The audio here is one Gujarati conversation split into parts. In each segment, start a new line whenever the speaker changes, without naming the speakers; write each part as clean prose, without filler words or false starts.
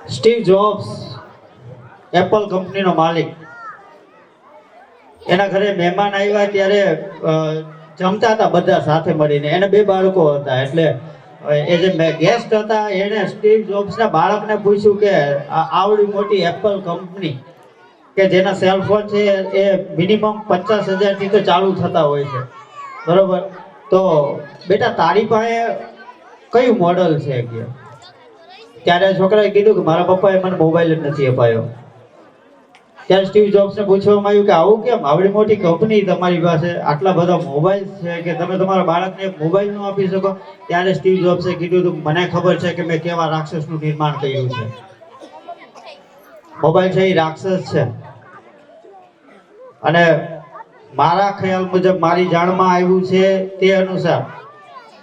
સ્ટીવ જોબ્સ એપલ કંપનીનો માલિક, એના ઘરે મહેમાન આવ્યા ત્યારે જમતા હતા બધા સાથે મળીને. એને 2 બાળકો હતા, એટલે એ જે ગેસ્ટ હતા એને સ્ટીવ જોબ્સના બાળકને પૂછ્યું કે આવડી મોટી એપલ કંપની કે જેના સેલફોન છે એ મિનિમમ 50,000 થી તો ચાલુ થતા હોય છે, બરોબર? તો બેટા તારી પાસે કયું મોડલ છે કે? ત્યારે છોકરાએ કીધું કે મારા પપ્પાએ મને મોબાઈલ જ નથી અપાયો. ત્યારે સ્ટીવ જોબ્સને પૂછવામાં આવ્યું કે આવું કેમ? આવડી મોટી કંપની, તમારી પાસે આટલા બધા મોબાઈલ છે કે તમે તમારા બાળકને મોબાઈલ ન આપી શકો? ત્યારે સ્ટીવ જોબ્સે કીધું હતું મને ખબર છે કે મેં કેવા રાક્ષસનું નિર્માણ કર્યું છે. મોબાઈલ છે એ રાક્ષસ છે, અને મારા ખ્યાલ મુજબ મારી જાણમાં આવ્યું છે તે અનુસાર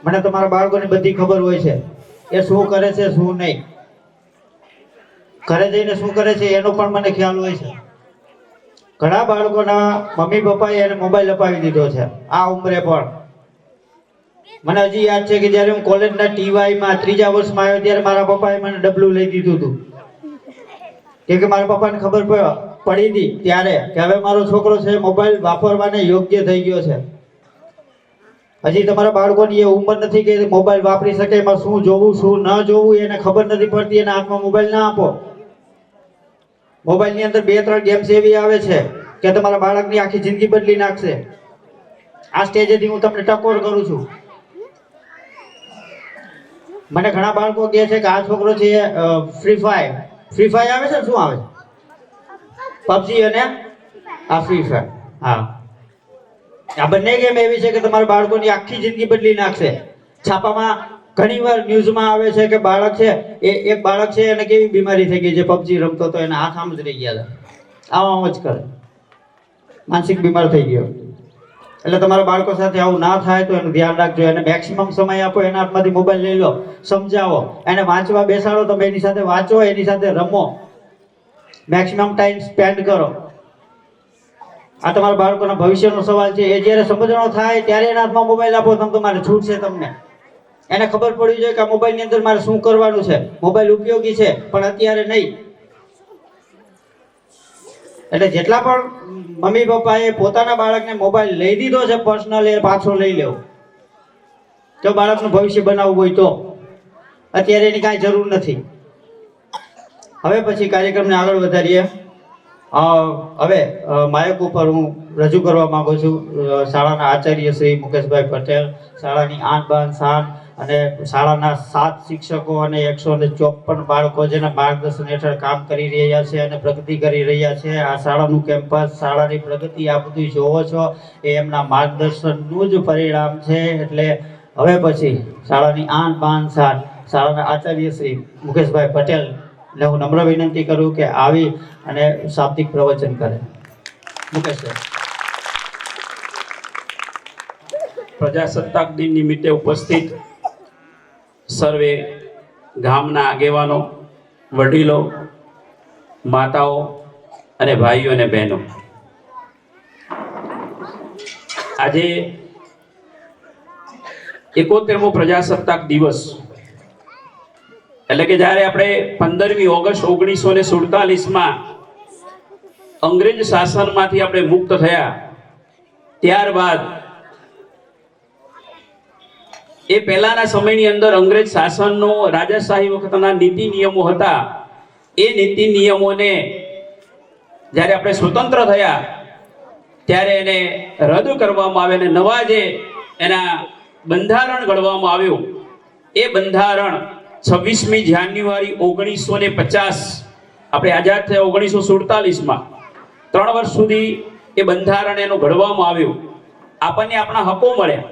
મને તમારા બાળકોની બધી ખબર હોય છે, એ શું કરે છે શું નહીં, ઘરે જઈને શું કરે છે એનો પણ મને ખ્યાલ હોય છે. ઘણા બાળકોના મમ્મી પપ્પાએ એને મોબાઈલ અપાવી દીધો છે આ ઉંમરે પણ. મને હજી યાદ છે કે જ્યારે હું કોલેજના ટીવાયમાં 3જા વર્ષમાં આવ્યો ત્યારે મારા પપ્પાએ મને ડબલું લઈ દીધું હતું, કેમ કે મારા પપ્પાને ખબર પડી હતી ત્યારે કે હવે મારો છોકરો છે મોબાઈલ વાપરવાને યોગ્ય થઈ ગયો છે. હજી તમારા બાળકોની એ ઉંમર નથી કે મોબાઈલ વાપરી શકે, એમાં શું જોવું શું ન જોવું એને ખબર નથી પડતી, એના હાથમાં મોબાઈલ ના આપો. મોબાઈલની અંદર 2-3 ગેમ્સ એવી આવે છે કે તમારા બાળકની આખી જિંદગી બદલી નાખશે. આ સ્ટેજેથી હું તમને ટકોર કરું છું. મને ઘણા બાળકો કહે છે કે આ છોકરો છે ફ્રી ફાયર આવે છે, શું આવે છે? પબજી અને આ ફ્રી ફાયર. હા, આ બંને ગેમ એવી છે કે તમારા બાળકોની આખી જિંદગી બદલી નાખશે. છાપામાં ઘણીવાર ન્યૂઝમાં આવે છે કે બાળક છે એક બાળક છે એને કેવી બીમારી થઈ ગઈ છે, પબજી રમતો તો એના હાથ આમ જ રહી ગયા હતા, આમ જ કરે, માનસિક બીમાર થઈ ગયો. એટલે તમારા બાળકો સાથે આવું ના થાય તો એનું ધ્યાન રાખજો. એને મેક્સિમમ સમય આપો, એના હાથમાંથી મોબાઈલ લઈ લો, સમજાવો, એને વાંચવા બેસાડો, તમે એની સાથે વાંચો, એની સાથે રમો, મેક્સિમમ ટાઈમ સ્પેન્ડ કરો. આ તમારા બાળકોના ભવિષ્યનો સવાલ છે. એ જ્યારે સમજવાનો થાય ત્યારે એના હાથમાં મોબાઈલ આપો, તમારે છૂટ છે. તમને એને ખબર પડવી જોઈએ કે આ મોબાઈલની અંદર મારે શું કરવાનું છે. મોબાઈલ ઉપયોગી છે પણ અત્યારે નહીં. એટલે જેટલા પણ મમ્મી પપ્પાએ પોતાના બાળકને મોબાઈલ લઈ દીધો છે પર્સનલ, એ પાછો લઈ લેવો. જો બાળકનું ભવિષ્ય બનાવવું હોય તો અત્યારે એની કાંઈ જરૂર નથી. હવે પછી કાર્યક્રમને આગળ વધારીએ. હવે માયક ઉપર હું રજૂ કરવા માંગુ છું શાળાના આચાર્ય શ્રી મુકેશભાઈ પટેલ, શાળાની આન બાન શાન અને શાળાના 7 શિક્ષકો અને 154 બાળકો જેના માર્ગદર્શન હેઠળ કામ કરી રહ્યા છે અને પ્રગતિ કરી રહ્યા છે. આ શાળાનું કેમ્પસ, શાળાની પ્રગતિ આ બધું જોવો છો એ એમના માર્ગદર્શનનું જ પરિણામ છે. એટલે હવે પછી શાળાની આન બાન શાન શાળાના આચાર્ય શ્રી મુકેશભાઈ પટેલ ને હું નમ્ર વિનંતી કરું કે આવી અને શાબ્દિક પ્રવચન કરે. મુકેશભાઈ.
પ્રજાસત્તાક દિન નિમિત્તે ઉપસ્થિત સર્વે ગામના આગેવાનો, વડીલો, માતાઓ અને ભાઈઓ અને બહેનો, આજે 71મો પ્રજાસત્તાક દિવસ, એટલે કે જ્યારે આપણે 15મી ઓગસ્ટ 1947માં અંગ્રેજ શાસનમાંથી આપણે મુક્ત થયા, ત્યારબાદ એ પહેલાના સમયની અંદર અંગ્રેજ શાસનનો રાજાશાહી વખતના નીતિ નિયમો હતા. એ નીતિ નિયમોને જ્યારે આપણે સ્વતંત્ર થયા ત્યારે એને રદ કરવામાં આવે અને નવા જે એના બંધારણ ઘડવામાં આવ્યું, એ બંધારણ 26મી જાન્યુઆરી 1950 આપણે આઝાદ થયા 1947માં 3 વર્ષ સુધી એ બંધારણ એનું ઘડવામાં આવ્યું. આપણને આપણા હકો મળ્યા.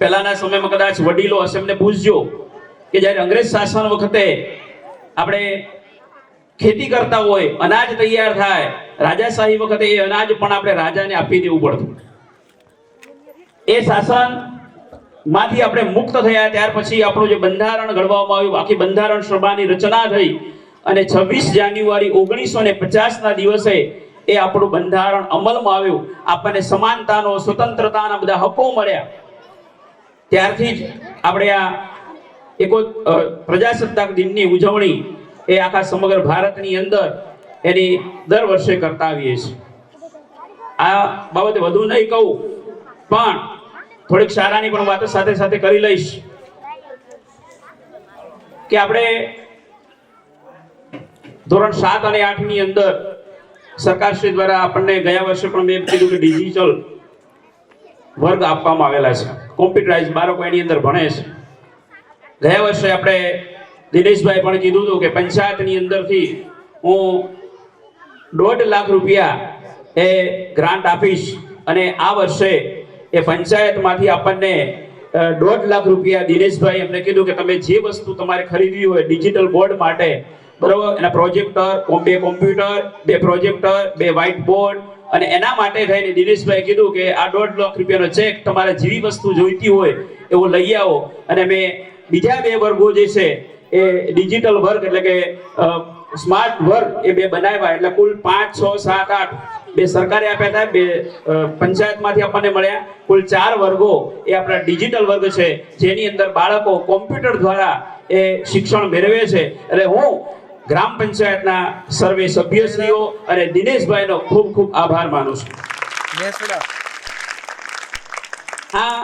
પહેલાના સમયમાં કદાચ વડીલો હશે, એમને પૂછજો કે જ્યારે અંગ્રેજ શાસન વખતે આપણે ખેતી કરતા હોય, અનાજ તૈયાર થાય, રાજાશાહી વખતે એ અનાજ પણ આપણે રાજાને આપી દેવું પડતું. એ શાસન માંથી આપણે મુક્ત થયા ત્યાર પછી આપણું જે બંધારણ ઘડવામાં આવ્યું, આખી બંધારણ સભાની રચના થઈ અને 26 જાન્યુઆરી 1950ના દિવસે એ આપણું બંધારણ અમલમાં આવ્યું. આપણને સમાનતાનો, સ્વતંત્રતાના બધા હકો મળ્યા. ત્યારથી જ આપણે આ પ્રજાસત્તાક દિનની ઉજવણી એ આખા સમગ્ર ભારતની અંદર એની દર વર્ષે કરતા આવીએ છીએ. આ બાબતે વધુ નહીં કહું, પણ થોડીક શાળાની પણ વાતો સાથે સાથે કરી લઈશ કે આપણે ધોરણ 7 અને 8 ની અંદર સરકારશ્રી દ્વારા આપણને ગયા વર્ષે પણ મેં કીધું કે ડિજિટલ વર્ગ આપવામાં આવેલા છે. કોમ્પ્યુટરાઇઝ બાળકો એની અંદર ભણે છે. ગયા વર્ષે આપણે દિનેશભાઈ પણ કીધું હતું કે પંચાયતની અંદરથી હું 1.5 લાખ રૂપિયા એ ગ્રાન્ટ આપીશ, અને આ વર્ષે એ પંચાયતમાંથી આપણને 1.5 લાખ રૂપિયા દિનેશભાઈ એમને કીધું કે તમે જે વસ્તુ તમારે ખરીદવી હોય ડિજિટલ બોર્ડ માટે, બરોબર, એના projector, 2 computer, 2 projector, 2 white board, અને એના માટે થઈને દિનેશભાઈ કીધું કે આ 1.5 લાખ રૂપિયાનો ચેક તમારે જેવી વસ્તુ જોઈતી હોય એવું લઈ આવો. અને મેં બીજા 2 વર્ગો જે છે એ ડિજિટલ વર્ગ એટલે કે સ્માર્ટ વર્ગ એ 2 બનાવ્યા. એટલે કુલ 5, 6, 7, 8 2 સરકારે આપ્યા હતા, 2 પંચાયતમાંથી આપણને મળ્યા. કુલ 4 વર્ગો એ આપણા ડિજિટલ વર્ગ છે, જેની અંદર બાળકો કોમ્પ્યુટર દ્વારા એ શિક્ષણ મેળવે છે. એટલે હું ગ્રામ પંચાયતના સર્વે સભ્યશ્રીઓ અને દિનેશભાઈનો ખૂબ ખૂબ આભાર માનું છું. આ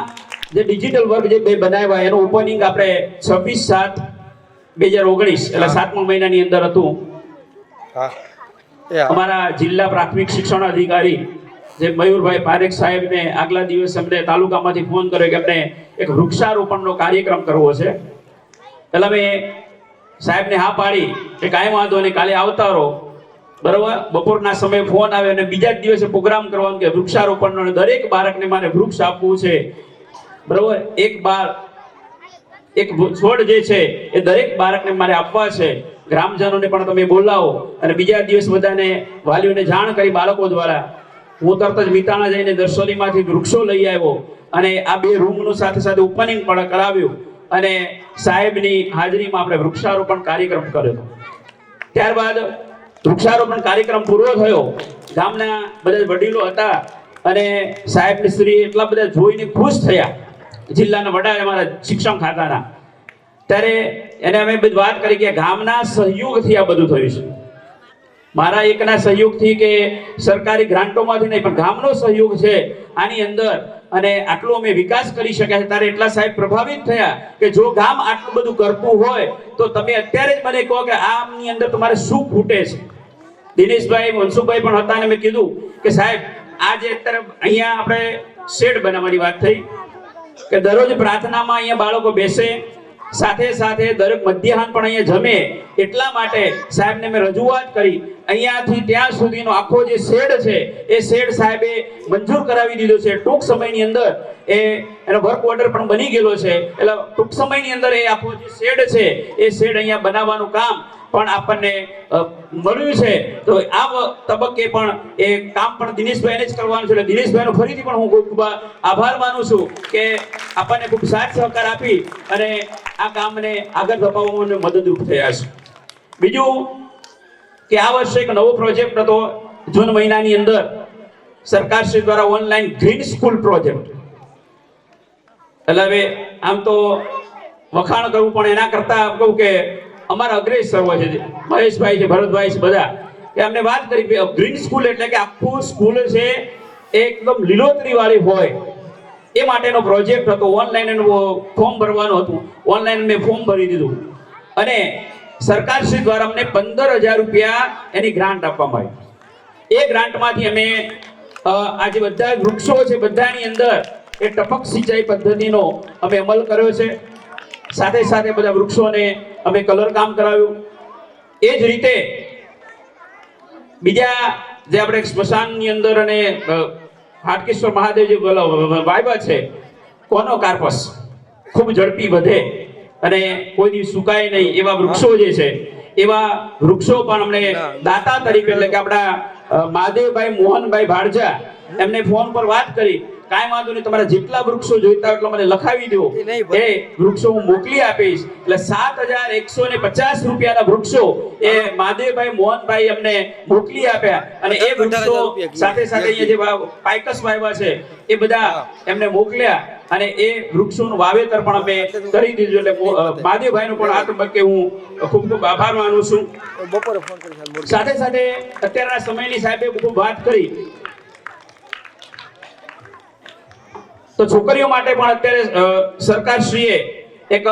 જે ડિજિટલ વર્ગ જે 2 બનાવ્યા એનું ઓપનિંગ આપણે 26/7/2019 એટલે 7મા મહિનાની અંદર હતું. અમારા જિલ્લા પ્રાથમિક શિક્ષણ અધિકારી જે મયુરભાઈ પારેખ સાહેબને આગલા દિવસે અમને તાલુકામાંથી ફોન કર્યો કે અમને એક વૃક્ષારોપણનો કાર્યક્રમ કરવો છે. એટલે મેં સાહેબને હા પાડી કે કાંઈ વાંધો નહીં, કાલે આવતા રહો, બરોબર. બપોરના સમયે ફોન આવે અને બીજા જ દિવસે પ્રોગ્રામ કરવાનો કે વૃક્ષારોપણનો, દરેક બાળકને મારે વૃક્ષ આપવું છે, બરોબર. એક છોડ જે છે એ દરેક બાળકને મારે આપવા છે. ગ્રામજનોને પણ તમે બોલાવો, અને બીજા દિવસ બધાને વાલીઓને જાણ કરી બાળકો દ્વારા. હું તરત જ મિતાણા જઈને નર્સરીમાંથી વૃક્ષો લઈ આવ્યો અને આ 2 રૂમનું સાથે સાથે ઓપનિંગ પણ કરાવ્યું, અને સાહેબની હાજરીમાં આપણે વૃક્ષારોપણ કાર્યક્રમ કર્યો. ત્યારબાદ વૃક્ષારોપણ કાર્યક્રમ પૂરો થયો. ગામના બધા વડીલો હતા અને સાહેબની શ્રી એટલા બધા જોઈને ખુશ થયા, જિલ્લાના વડા અમારા શિક્ષણ ખાતાના. ત્યારે એને અમે બધી વાત કરી કે ગામના સહયોગથી આ બધું થયું છે. મારા એકના સહયોગથી કે સરકારી ગ્રાન્ટોમાંથી નહીં, પણ ગામનો સહયોગ છે આની અંદર, અને આટલો અમે વિકાસ કરી શક્યા છે. ત્યારે એટલા સાહેબ પ્રભાવિત થયા કે જો ગામ આટલું બધું કરતું હોય તો તમે અત્યારે જ મને કહો કે આમની અંદર તમારે શું ખૂટે છે. દિનેશભાઈ, મનસુખભાઈ પણ હતા, અને મેં કીધું કે સાહેબ આજે અત્યારે અહીંયા આપણે શેડ બનાવવાની વાત થઈ કે દરરોજ પ્રાર્થનામાં અહીંયા બાળકો બેસે, સાથે સાથે દરેક મધ્યાહન પણ અહીંયા જમે. એટલા માટે સાહેબને મેં રજૂઆત કરી, અહીંયાથી ત્યાં સુધીનો આખો જે શેડ છે એ શેડ સાહેબે મંજૂર કરાવી દીધો છે. ટૂંક સમયની અંદર એનો વર્ક ઓર્ડર પણ બની ગયેલો છે. એટલે ટૂંક સમયની અંદર એ આખો જે શેડ છે એ શેડ અહીંયા બનાવવાનું કામ પણ આપણને મળ્યું છે. તો આ તબક્કે પણ એ કામ પણ દિનેશભાઈને જ કરવાનું છે. એટલે દિનેશભાઈનો ફરીથી પણ હું ખૂબ આભાર માનું છું કે આપણને ખૂબ સાથ સહકાર આપી અને આ કામને આગળ ધપાવવામાં મદદરૂપ થયા છે. બીજું કે આ વર્ષે એક નવો પ્રોજેક્ટ હતો જૂન મહિનાની અંદર સરકારશ્રી દ્વારા ઓનલાઈન ગ્રીન સ્કૂલ પ્રોજેક્ટ. એટલે હવે આમ તો વખાણ કરવું, પણ એના કરતા કહું કે અમારા અગ્રેજ સર્વ છે, મહેશભાઈ છે, ભરતભાઈ છે, બધા કે અમને વાત કરી કે ગ્રીન સ્કૂલ એટલે કે આખું સ્કૂલ છે એકદમ લીલોતરી વાળી હોય એ માટેનો પ્રોજેક્ટ હતો. ઓનલાઈન એનું ફોર્મ ભરવાનું હતું. ઓનલાઈન મેં ફોર્મ ભરી દીધું અને સરકારશ્રી દ્વારા અમને 15,000 રૂપિયા એની ગ્રાન્ટ આપવામાં આવી. એ ગ્રાન્ટમાંથી અમે આ જે બધા વૃક્ષો છે બધાની અંદર એ ટપક સિંચાઈ પદ્ધતિનો અમે અમલ કર્યો છે. સાથે સાથે બધા વૃક્ષોને અમે કલર કામ કરાવ્યું. એ જ રીતે બીજા જે આપણે સ્મશાનની અંદર અને હાટકેશ્વર મહાદેવ જે વાયવા છે કોનો કાર્પસ ખૂબ ઝડપી વધે અને કોઈ દિવસ સુકાય નહીં એવા વૃક્ષો જે છે એવા વૃક્ષો પણ અમને દાતા તરીકે એટલે કે આપણા મહાદેવભાઈ મોહનભાઈ ભાડજા એમને ફોન પર વાત કરી, કાંઈ વાંધો નહીં, તમારા જેટલા વૃક્ષો જોઈતા હોય એટલો મને લખાવી દો, એ વૃક્ષો હું મોકલી આપીશ. એટલે 7,150 રૂપિયાના વૃક્ષો એ મહાદેવભાઈ મોહનભાઈ અમને મોકલી આપ્યા. અને એ વૃક્ષો સાથે સાથે અહીંયા જે પાયકસ વાવ્યા છે એ બધા એમને મોકલ્યા. અને એ વૃક્ષોનું વાવેતર પણ અમે કરી દીધું. એટલે મહાદેવભાઈનો પણ આ તબક્કે હું ખૂબ ખૂબ આભાર માનું છું. સાથે સાથે અત્યારના સમયની સાહેબે ખૂબ વાત કરી, તો છોકરીઓ માટે પણ અત્યારે સરકારશ્રીએ એક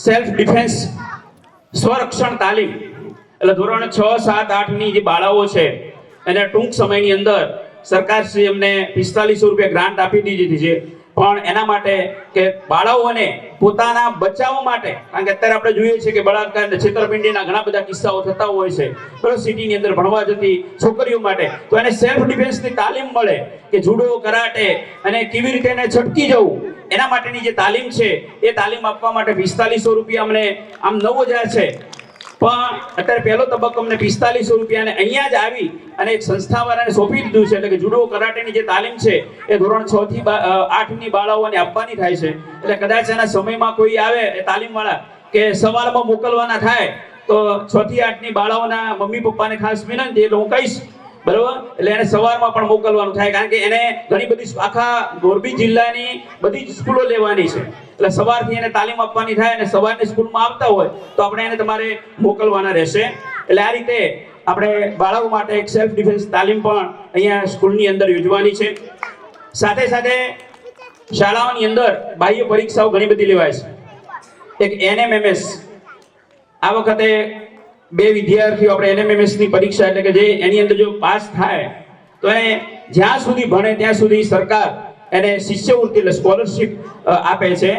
સેલ્ફ ડિફેન્સ સ્વરક્ષણ તાલીમ એટલે ધોરણ 6, 7, 8 ની જે બાળાઓ છે એને ટૂંક સમયની અંદર સરકારશ્રી અમને 4500 રૂપિયા ગ્રાન્ટ આપી દીધી છે. પણ એના માટે કે બાળાઓને પોતાના બચાવ માટે, કારણ કે અત્યારે આપણે જોઈએ છીએ કે બળાત્કાર અને છેતરપિંડીના ઘણા બધા કિસ્સાઓ થતા હોય છે બરાબર સિટીની અંદર ભણવા જતી છોકરીઓ માટે, તો એને સેલ્ફ ડિફેન્સની તાલીમ મળે કે જુડો, કરાટે અને કેવી રીતે એને છટકી જવું, એના માટેની જે તાલીમ છે એ તાલીમ આપવા માટે 4500 રૂપિયા અમને આમ 9000 છે, પણ અત્યારે પહેલો તબક્કો અમને 4500 રૂપિયાને અહીંયા જ આવી અને એક સંસ્થાવાળાને સોંપી દીધું છે. એટલે કે જુડો કરાટેની જે તાલીમ છે એ ધોરણ 6 થી 8 ની બાળાઓને આપવાની થાય છે. એટલે કદાચ એના સમયમાં કોઈ આવે એ તાલીમવાળા કે સવારમાં મોકલવાના થાય તો 6 થી 8 ની બાળાઓના મમ્મી પપ્પાને ખાસ વિનંતી, એટલે હું કહીશ બરોબર, એટલે એને સવારમાં પણ મોકલવાનું થાય, કારણ કે એને ઘણી બધી આખા મોરબી જિલ્લાની બધી જ સ્કૂલો લેવાની છે. એટલે સવારથી એને તાલીમ આપવાની થાય અને સવારની સ્કૂલમાં આવતા હોય તો આપણે એને તમારે મોકલવાના રહેશે. એટલે આ રીતે આપણે બાળકો માટે એક સેલ્ફ ડિફેન્સ તાલીમ પણ અહીંયા સ્કૂલની અંદર યોજવાની છે. સાથે સાથે શાળાઓની અંદર બાહ્ય પરીક્ષાઓ ઘણી બધી લેવાય છે. એક NMMS, આ વખતે 2 વિદ્યાર્થીઓ આપણે NMMS ની પરીક્ષા એટલે કે જે એની અંદર જો પાસ થાય તો એને જ્યાં સુધી ભણે ત્યાં સુધી સરકાર એને શિષ્યવૃત્તિ એટલે સ્કોલરશિપ આપે છે.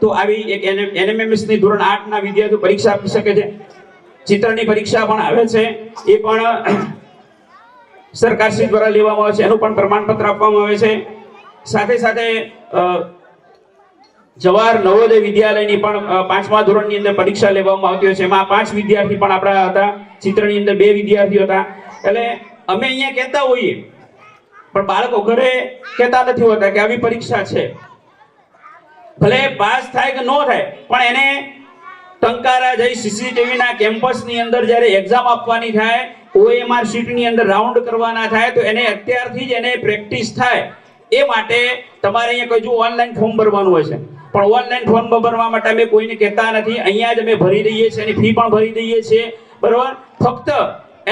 તો આવી એક NMMS ની ધોરણ 8 ના વિદ્યાર્થીઓ પરીક્ષા આપી શકે છે. ચિત્રની પરીક્ષા પણ આવે છે, એ પણ સરકારશ્રી દ્વારા લેવામાં આવે છે, એનું પણ પ્રમાણપત્ર આપવામાં આવે છે. સાથે સાથે જવાહર નવોદય વિદ્યાલયની પણ 5મા ધોરણની અંદર પરીક્ષા લેવામાં આવતી હોય છે. એમાં 5 વિદ્યાર્થી પણ આપણા હતા, ચિત્રની અંદર 2 વિદ્યાર્થીઓ હતા. એટલે અમે અહીંયા કહેતા હોઈએ પણ બાળકો ઘરે કહેતા નથી હોતા કે આવી પરીક્ષા છે. ભલે પાસ થાય કે ન થાય પણ એને ટંકારા જઈ CCTV ના કેમ્પસની અંદર જ્યારે એક્ઝામ આપવાની થાય, OMR શીટની અંદર રાઉન્ડ કરવાના થાય, તો એને અત્યારથી જ એને પ્રેક્ટિસ થાય. એ માટે તમારે અહીંયા કોઈ જો ઓનલાઈન ફોર્મ ભરવાનું હોય છે, પણ ઓનલાઈન ફોર્મ ભરવા માટે અમે કોઈને કહેતા નથી, અહીંયા જ અમે ભરી દઈએ છીએ, એની ફી પણ ભરી દઈએ છીએ બરોબર. ફક્ત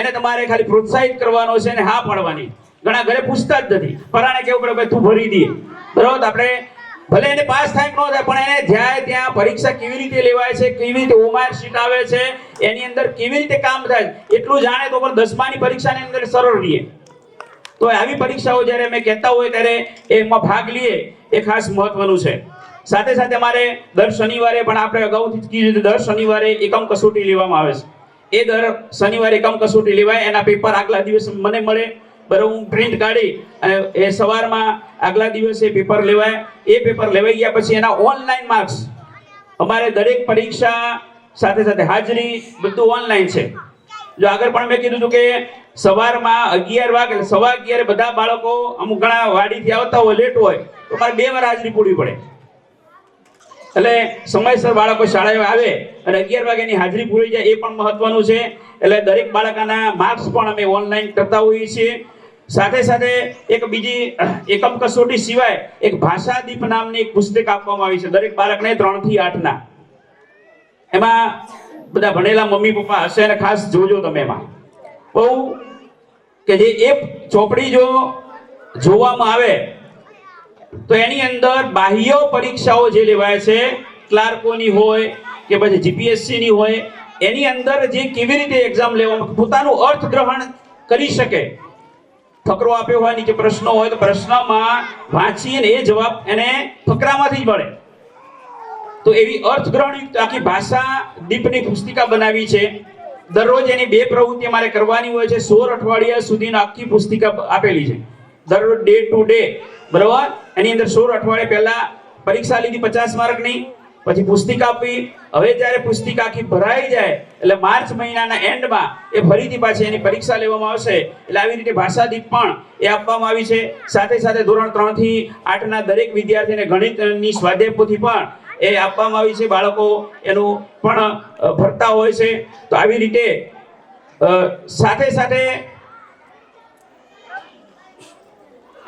એને તમારે ખાલી પ્રોત્સાહિત કરવાનો છે અને હા પાડવાની. ઘણા ઘરે પૂછતા જ નથી, પરાણે કેવું પડે ભાઈ તું ભરી દે બરોબર. આપણે ભલે એને પાસ થાય કે ન થાય પણ એને જાય ત્યાં પરીક્ષા કેવી રીતે લેવાય છે, કેવી રીતે OMR શીટ આવે છે, એની અંદર કેવી રીતે કામ થાય એટલું જાણે તો પણ 10માની પરીક્ષાની અંદર સરળ રહે. તો આવી પરીક્ષાઓ જ્યારે અમે કહેતા હોય ત્યારે એમાં ભાગ લઈએ એ ખાસ મહત્વનું છે. સાથે સાથે અમારે દર શનિવારે પણ આપણે અગાઉથી જ કીધું દર શનિવારે એકમ કસોટી લેવામાં આવે છે. એ દર શનિવારે એકમ કસોટી લેવાય, એના પેપર આગલા દિવસે મને મળે બરાબર, હું પ્રિન્ટ કાઢી અને એ સવારમાં આગલા દિવસે પેપર લેવાય. એ પેપર લેવાઈ ગયા પછી એના ઓનલાઈન માર્ક્સ અમારે દરેક પરીક્ષા સાથે સાથે હાજરી બધું ઓનલાઈન છે. જો આગળ પણ મેં કીધું હતું કે સવારમાં 11 વાગે 11:15 બધા બાળકો અમુક ઘણા વાડીથી આવતા હોય, લેટ હોય તો મારે 2 વાર હાજરી પૂરવી પડે. એટલે સમયસર બાળકો શાળાએ આવે અને 11 વાગ્યાની હાજરી પૂરી જાય એ પણ મહત્વનું છે. એટલે દરેક બાળકના માર્ક્સ પણ અમે ઓનલાઈન કરતા હોઈએ છીએ. સાથે સાથે એક બીજી એકમ કસોટી સિવાય એક ભાષાદીપ નામની એક પુસ્તક આપવામાં આવી છે દરેક બાળકને 3 થી 8 ના. એમાં બધા ભણેલા મમ્મી પપ્પા હશે અને ખાસ જોજો તમે, એમાં બહુ કે જે એ ચોપડી જો જોવામાં આવે તો એની અંદર બાહ્ય પરીક્ષાઓ જે લેવાય છે, ક્લાર્કોની હોય કે પછી GPSC ની હોય, એની અંદર જે કેવી રીતે એક્ઝામ લેવામાં પોતાનું અર્થગ્રહણ કરી શકે. ફકરો આપ્યો હોય, નીચે પ્રશ્નો હોય તો પ્રશ્નમાં વાંચીને એ જવાબ એને ફકરામાંથી જ મળે. તો એવી અર્થગ્રહણયુક્ત આખી ભાષા દીપની પુસ્તિકા બનાવી છે. દરરોજ એની 2 પ્રવૃત્તિ અમારે કરવાની હોય છે. 16 અઠવાડિયા સુધીની આખી પુસ્તિકા આપેલી છે, દરરોજ ડે ટુ ડે બરાબર. એની અંદર 16 અઠવાડિયા પહેલા પરીક્ષા લીધી 50 માર્કની, પછી પુસ્તિકા આપી. હવે જ્યારે પુસ્તિકા આખી ભરાઈ જાય એટલે માર્ચ મહિનાના એન્ડમાં એ ફરીથી પાછી એની પરીક્ષા લેવામાં આવશે. એટલે આવી રીતે ભાષાદીપ પણ એ આપવામાં આવી છે. સાથે સાથે ધોરણ 3 થી 8 ના દરેક વિદ્યાર્થીને ગણિતની સ્વાધ્યાય પોથી પણ એ આપવામાં આવી છે. બાળકો એનું પણ ભરતા હોય છે. તો આવી રીતે સાથે સાથે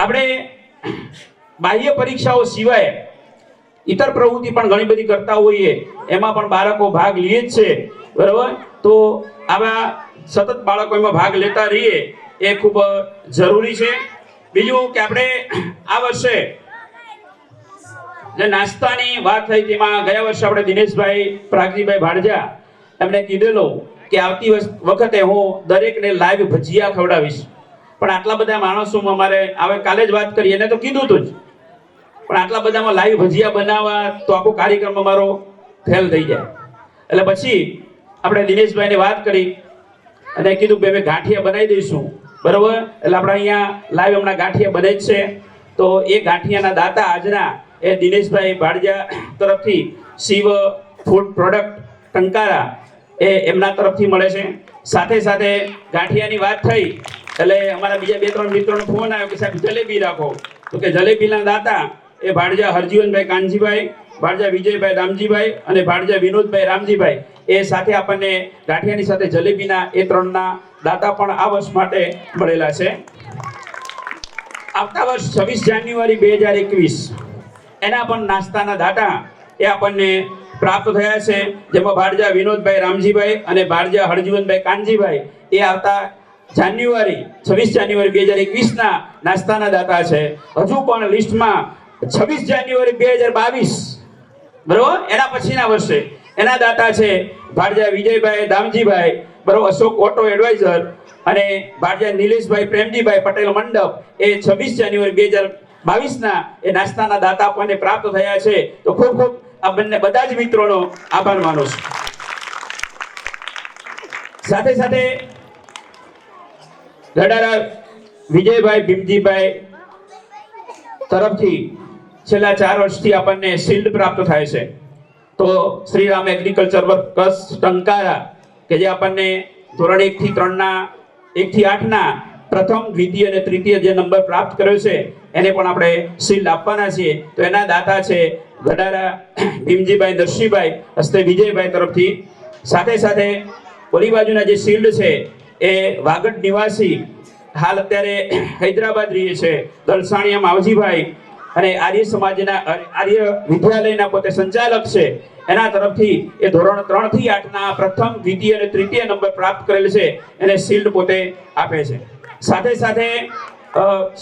આપણે બાહ્ય પરીક્ષાઓ સિવાય ઇતર પ્રવૃત્તિ પણ ઘણી બધી કરતા હોઈએ એમાં પણ બાળકો ભાગ લે જ છે, બરાબર. તો આવા સતત બાળકો એમાં ભાગ લેતા રહીએ એ ખૂબ જરૂરી છે. બીજું કે આપણે આ વર્ષે જે નાસ્તાની વાત થઈ તેમાં ગયા વર્ષે આપણે દિનેશભાઈ પ્રાગજીભાઈ ભાડજા એમને કીધેલું કે આવતી વખતે હું દરેકને લાઈવ ભજીયા ખવડાવીશ. પણ આટલા બધા માણસોમાં અમારે હવે કાલે જ વાત કરી એને તો કીધું તું જ, પણ આટલા બધામાં લાઈવ ભજીયા બનાવવા તો આખો કાર્યક્રમ અમારો ફેલ થઈ જાય. એટલે પછી આપણે દિનેશભાઈને વાત કરી અને કીધું કે અમે ગાંઠિયા બનાવી દઈશું, બરોબર. એટલે આપણે અહીંયા લાઈવ હમણાં ગાંઠિયા બને જ છે. તો એ ગાંઠિયાના દાતા આજના એ દિનેશભાઈ ભાડજા તરફથી શિવ ફૂડ પ્રોડક્ટ ટંકારા એ એમના તરફથી મળે છે. સાથે સાથે ગાંઠિયાની વાત થઈ એટલે અમારા બીજા 2-3 મિત્રોનો ફોન આવ્યો કે સાહેબ જલેબી રાખો. તો કે જલેબીના દાતા એ ભાડજા હરજીવનભાઈ કાનજીભાઈ, ભાડજા વિજયભાઈ રામજીભાઈ અને ભાડજા વિનોદભાઈ રામજીભાઈ એ સાથે આપણને ગાંઠિયાની સાથે જલેબીના એ 3ના દાતા પણ આ વર્ષ માટે મળેલા છે. આવતા વર્ષ 26 જાન્યુઆરી 2021 એના પણ નાસ્તાના દાતા એ આપણને પ્રાપ્ત થયા છે, જેમાં ભાડજા વિનોદભાઈ રામજીભાઈ અને ભાડજા હરજીવનભાઈ કાનજીભાઈ એ આવતા 26 જાન્યુઆરી 2021ના નાસ્તાના દાતા છે. હજુ પણ લિસ્ટમાં 26 જાન્યુઆરી 2022 બરોબર એના પછીના વર્ષે એના દાતા છે ભાડજા વિજયભાઈ દામજીભાઈ, બરોબર, અશોક ઓટો એડવાઇઝર અને ભાડજા નિલેશભાઈ પ્રેમજીભાઈ પટેલ મંડપ એ 26 જાન્યુઆરી 2022ના એ નાસ્તાના દાતા આપણને પ્રાપ્ત થયા છે. તો ખૂબ ખૂબ આ બંને બધા જ મિત્રોનો આભાર માનું છું. સાથે સાથે ગડારા વિજયભાઈ ભીમજીભાઈ તરફથી છેલ્લા 4 વર્ષથી આપણને શિલ્ડ પ્રાપ્ત થાય છે. તો શ્રીરામ એગ્રીકલ્ચર વર્કર્સ ટંકારા કે જે આપણને ધોરણ 1 થી 3ના 1 થી 8ના પ્રથમ, દ્વિતીય અને તૃતીય જે નંબર પ્રાપ્ત કર્યો છે એને પણ આપણે શિલ્ડ આપવાના છીએ. તો એના દાતા છે ગડારા ભીમજીભાઈ દર્શીભાઈ હસ્તે વિજયભાઈ તરફથી. સાથે સાથે ઓલી બાજુના જે શિલ્ડ છે એ વાગડ નિવાસી હાલ અત્યારે હૈદરાબાદ રહે છે દલસાણીયા માવજીભાઈ અને આર્ય સમાજના આર્ય વિદ્યાલયના પોતે સંચાલક છે એના તરફથી એ ધોરણ 3 થી 8ના પ્રથમ, દ્વિતીય અને તૃતીય નંબર પ્રાપ્ત કરેલ છે એને શિલ્ડ પોતે આપે છે. સાથે સાથે